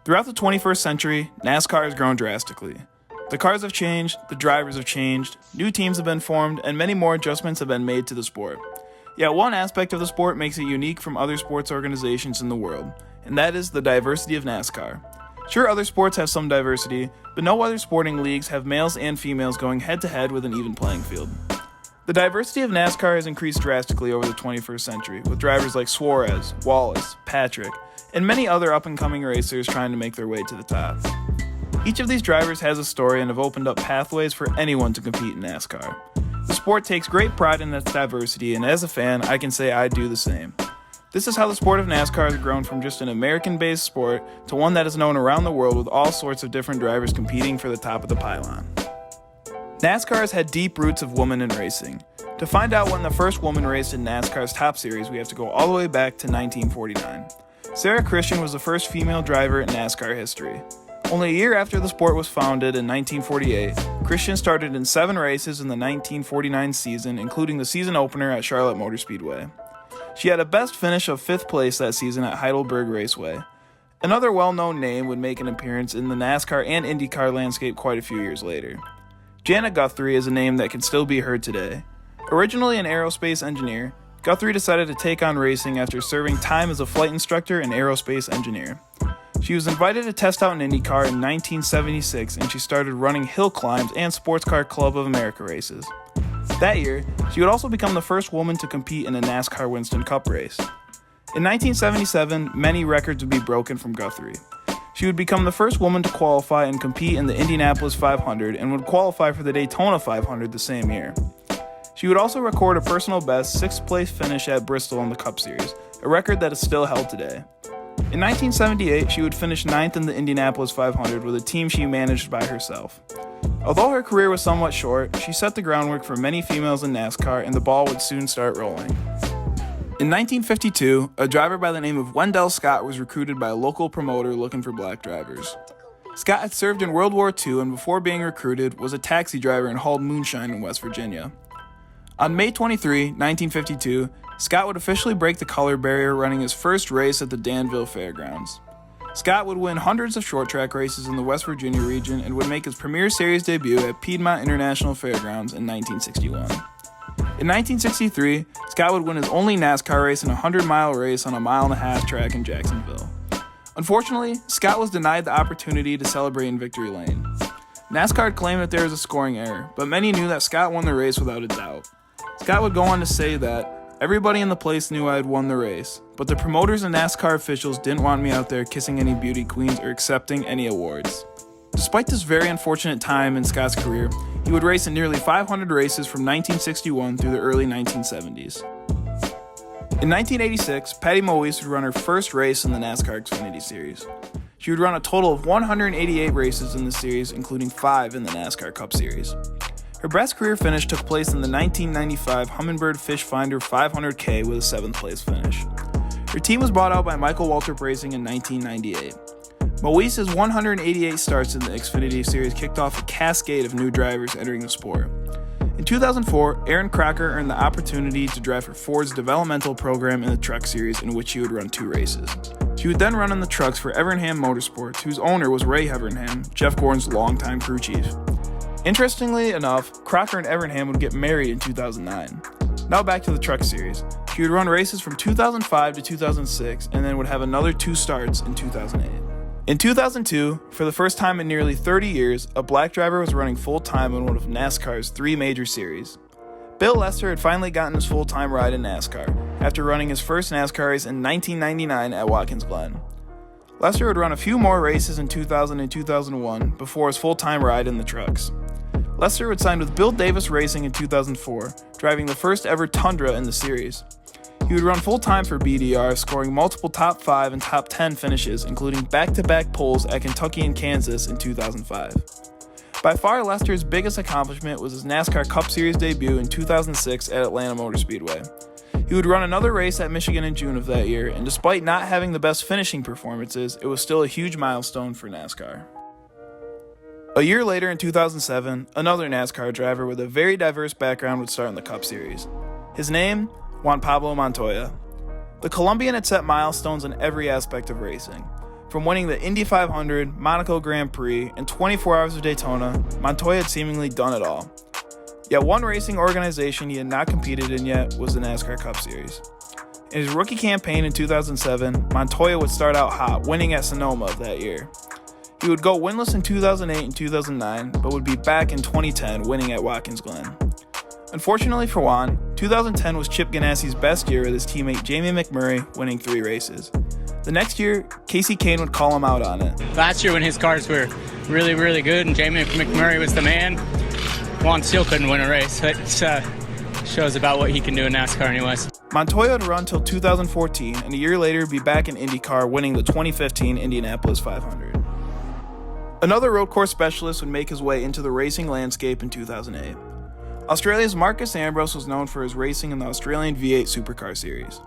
Throughout the 21st century, NASCAR has grown drastically. The cars have changed, the drivers have changed, new teams have been formed, and many more adjustments have been made to the sport. Yet one aspect of the sport makes it unique from other sports organizations in the world, and that is the diversity of NASCAR. Sure, other sports have some diversity, but no other sporting leagues have males and females going head-to-head with an even playing field. The diversity of NASCAR has increased drastically over the 21st century, with drivers like Suarez, Wallace, Patrick, and many other up-and-coming racers trying to make their way to the top. Each of these drivers has a story and have opened up pathways for anyone to compete in NASCAR. The sport takes great pride in its diversity, and as a fan, I can say I do the same. This is how the sport of NASCAR has grown from just an American-based sport to one that is known around the world with all sorts of different drivers competing for the top of the pylon. NASCAR has had deep roots of women in racing. To find out when the first woman raced in NASCAR's top series, we have to go all the way back to 1949. Sarah Christian was the first female driver in NASCAR history. Only a year after the sport was founded in 1948, Christian started in 7 races in the 1949 season, including the season opener at Charlotte Motor Speedway. She had a best finish of 5th place that season at Heidelberg Raceway. Another well-known name would make an appearance in the NASCAR and IndyCar landscape quite a few years later. Janet Guthrie is a name that can still be heard today. Originally an aerospace engineer, Guthrie decided to take on racing after serving time as a flight instructor and aerospace engineer. She was invited to test out an IndyCar in 1976, and she started running hill climbs and Sports Car Club of America races. That year, she would also become the first woman to compete in a NASCAR Winston Cup race. In 1977, many records would be broken from Guthrie. She would become the first woman to qualify and compete in the Indianapolis 500 and would qualify for the Daytona 500 the same year. She would also record a personal best 6th place finish at Bristol in the Cup Series, a record that is still held today. In 1978, she would finish 9th in the Indianapolis 500 with a team she managed by herself. Although her career was somewhat short, she set the groundwork for many females in NASCAR, and the ball would soon start rolling. In 1952, a driver by the name of Wendell Scott was recruited by a local promoter looking for black drivers. Scott had served in World War II and before being recruited was a taxi driver and hauled moonshine in West Virginia. On May 23, 1952, Scott would officially break the color barrier running his first race at the Danville Fairgrounds. Scott would win hundreds of short track races in the West Virginia region and would make his premier series debut at Piedmont International Fairgrounds in 1961. In 1963, Scott would win his only NASCAR race in a 100-mile race on a 1.5-mile track in Jacksonville. Unfortunately, Scott was denied the opportunity to celebrate in Victory Lane. NASCAR claimed that there was a scoring error, but many knew that Scott won the race without a doubt. Scott would go on to say that, "Everybody in the place knew I had won the race, but the promoters and NASCAR officials didn't want me out there kissing any beauty queens or accepting any awards." Despite this very unfortunate time in Scott's career, he would race in nearly 500 races from 1961 through the early 1970s. In 1986, Patty Moise would run her first race in the NASCAR Xfinity Series. She would run a total of 188 races in the series, including 5 in the NASCAR Cup Series. Her best career finish took place in the 1995 Humminbird Fish Finder 500K with a 7th place finish. Her team was bought out by Michael Waltrip Racing in 1998. Moise's 188 starts in the Xfinity Series kicked off a cascade of new drivers entering the sport. In 2004, Aaron Crocker earned the opportunity to drive for Ford's developmental program in the Truck Series, in which she would run 2 races. She would then run in the trucks for Evernham Motorsports, whose owner was Ray Evernham, Jeff Gordon's longtime crew chief. Interestingly enough, Crocker and Evernham would get married in 2009. Now back to the Truck Series. She would run races from 2005 to 2006, and then would have another 2 starts in 2008. In 2002, for the first time in nearly 30 years, a black driver was running full-time in one of NASCAR's 3 major series. Bill Lester had finally gotten his full-time ride in NASCAR, after running his first NASCAR race in 1999 at Watkins Glen. Lester would run a few more races in 2000 and 2001 before his full-time ride in the trucks. Lester would sign with Bill Davis Racing in 2004, driving the first ever Tundra in the series. He would run full-time for BDR, scoring multiple top 5 and top 10 finishes, including back-to-back poles at Kentucky and Kansas in 2005. By far, Lester's biggest accomplishment was his NASCAR Cup Series debut in 2006 at Atlanta Motor Speedway. He would run another race at Michigan in June of that year, and despite not having the best finishing performances, it was still a huge milestone for NASCAR. A year later in 2007, another NASCAR driver with a very diverse background would start in the Cup Series. His name? Juan Pablo Montoya. The Colombian had set milestones in every aspect of racing. From winning the Indy 500, Monaco Grand Prix, and 24 Hours of Daytona, Montoya had seemingly done it all. Yet one racing organization he had not competed in yet was the NASCAR Cup Series. In his rookie campaign in 2007, Montoya would start out hot, winning at Sonoma of that year. He would go winless in 2008 and 2009, but would be back in 2010, winning at Watkins Glen. Unfortunately for Juan, 2010 was Chip Ganassi's best year with his teammate Jamie McMurray winning 3 races. The next year, Casey Kane would call him out on it. Last year when his cars were really, really good and Jamie McMurray was the man, Juan still couldn't win a race. It shows about what he can do in NASCAR anyways. Montoya would run until 2014, and a year later be back in IndyCar winning the 2015 Indianapolis 500. Another road course specialist would make his way into the racing landscape in 2008. Australia's Marcus Ambrose was known for his racing in the Australian V8 Supercar Series.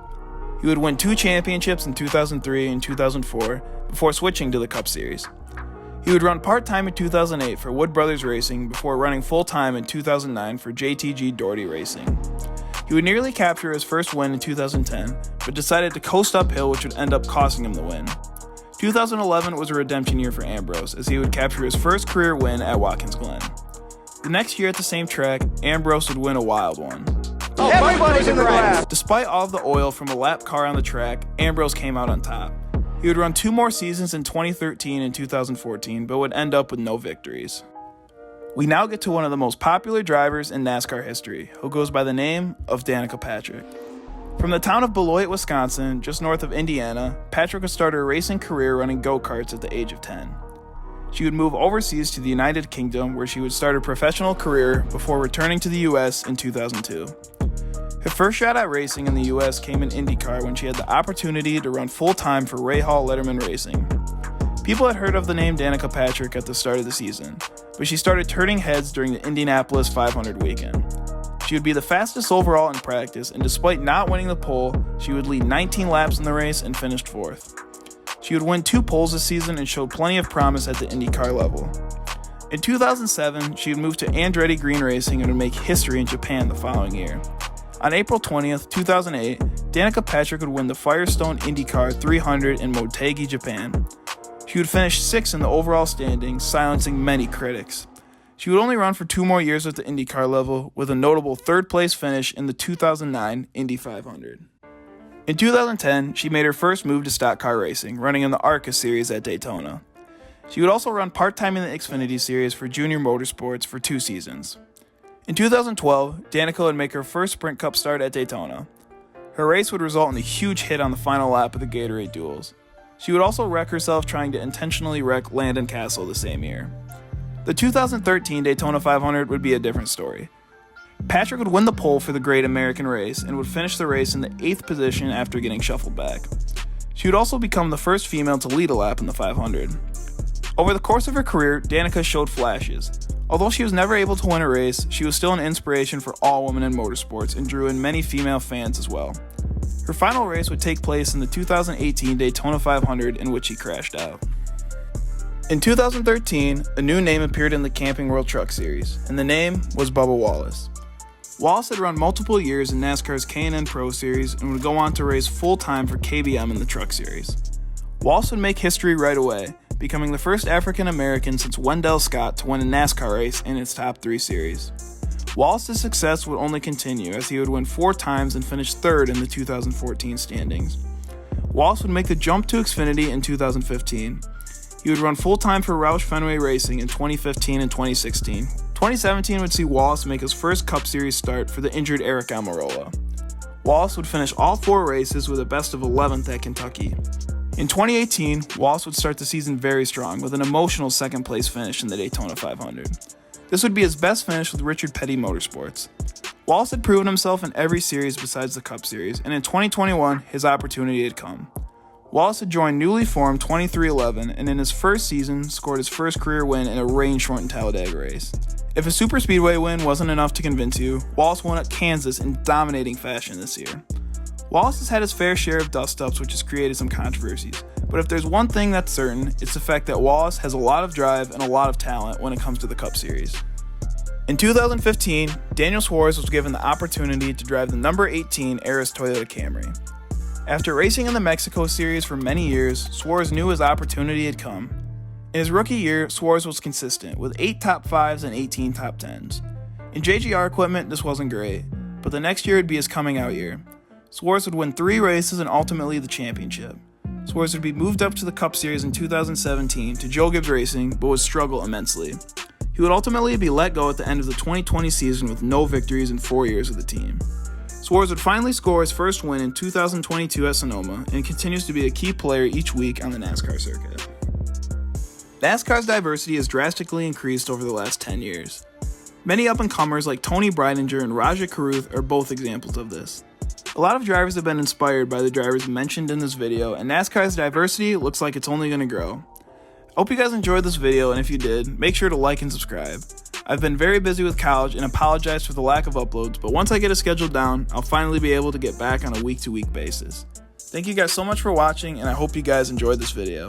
He would win 2 championships in 2003 and 2004 before switching to the Cup Series. He would run part-time in 2008 for Wood Brothers Racing before running full-time in 2009 for JTG Doherty Racing. He would nearly capture his first win in 2010, but decided to coast uphill, which would end up costing him the win. 2011 was a redemption year for Ambrose, as he would capture his first career win at Watkins Glen. The next year at the same track, Ambrose would win a wild one. Everybody's in the grass. Despite all of the oil from a lap car on the track, Ambrose came out on top. He would run 2 more seasons in 2013 and 2014, but would end up with no victories. We now get to one of the most popular drivers in NASCAR history, who goes by the name of Danica Patrick. From the town of Beloit, Wisconsin, just north of Indiana, Patrick would start her racing career running go-karts at the age of 10. She would move overseas to the United Kingdom, where she would start her professional career before returning to the US in 2002. Her first shot at racing in the US came in IndyCar when she had the opportunity to run full-time for Ray Hall Letterman Racing. People had heard of the name Danica Patrick at the start of the season, but she started turning heads during the Indianapolis 500 weekend. She would be the fastest overall in practice, and despite not winning the pole, she would lead 19 laps in the race and finished 4th. She would win 2 poles this season and showed plenty of promise at the IndyCar level. In 2007, she would move to Andretti Green Racing and would make history in Japan the following year. On April 20th, 2008, Danica Patrick would win the Firestone IndyCar 300 in Motegi, Japan. She would finish 6th in the overall standings, silencing many critics. She would only run for 2 more years at the IndyCar level, with a notable 3rd place finish in the 2009 Indy 500. In 2010, she made her first move to stock car racing, running in the ARCA series at Daytona. She would also run part-time in the Xfinity series for Junior Motorsports for 2 seasons. In 2012, Danica would make her first Sprint Cup start at Daytona. Her race would result in a huge hit on the final lap of the Gatorade Duels. She would also wreck herself trying to intentionally wreck Landon Castle the same year. The 2013 Daytona 500 would be a different story. Patrick would win the pole for the Great American Race and would finish the race in the 8th position after getting shuffled back. She would also become the first female to lead a lap in the 500. Over the course of her career, Danica showed flashes. Although she was never able to win a race, she was still an inspiration for all women in motorsports and drew in many female fans as well. Her final race would take place in the 2018 Daytona 500, in which she crashed out. In 2013, a new name appeared in the Camping World Truck Series, and the name was Bubba Wallace. Wallace had run multiple years in NASCAR's K&N Pro Series and would go on to race full-time for KBM in the Truck Series. Wallace would make history right away, becoming the first African-American since Wendell Scott to win a NASCAR race in its top 3 series. Wallace's success would only continue, as he would win 4 times and finish 3rd in the 2014 standings. Wallace would make the jump to Xfinity in 2015. He would run full-time for Roush Fenway Racing in 2015 and 2016. 2017 would see Wallace make his first Cup Series start for the injured Eric Almirola. Wallace would finish all 4 races with a best of 11th at Kentucky. In 2018, Wallace would start the season very strong with an emotional 2nd place finish in the Daytona 500. This would be his best finish with Richard Petty Motorsports. Wallace had proven himself in every series besides the Cup Series, and in 2021, his opportunity had come. Wallace had joined newly formed 23XI and in his first season scored his first career win in a rain-shortened Talladega race. If a superspeedway win wasn't enough to convince you, Wallace won at Kansas in dominating fashion this year. Wallace has had his fair share of dust-ups, which has created some controversies, but if there's one thing that's certain, it's the fact that Wallace has a lot of drive and a lot of talent when it comes to the Cup Series. In 2015, Daniel Suarez was given the opportunity to drive the number 18 Aris Toyota Camry. After racing in the Mexico Series for many years, Suarez knew his opportunity had come. In his rookie year, Suarez was consistent, with 8 top 5s and 18 top 10s. In JGR equipment, this wasn't great, but the next year would be his coming out year. Suarez would win 3 races and ultimately the championship. Suarez would be moved up to the Cup Series in 2017 to Joe Gibbs Racing, but would struggle immensely. He would ultimately be let go at the end of the 2020 season with no victories in 4 years with the team. Suarez would finally score his first win in 2022 at Sonoma and continues to be a key player each week on the NASCAR circuit. NASCAR's diversity has drastically increased over the last 10 years. Many up-and-comers like Tony Breidinger and Rajah Caruth are both examples of this. A lot of drivers have been inspired by the drivers mentioned in this video, and NASCAR's diversity looks like it's only going to grow. I hope you guys enjoyed this video, and if you did, make sure to like and subscribe. I've been very busy with college and apologize for the lack of uploads, but once I get it scheduled down, I'll finally be able to get back on a week-to-week basis. Thank you guys so much for watching, and I hope you guys enjoyed this video.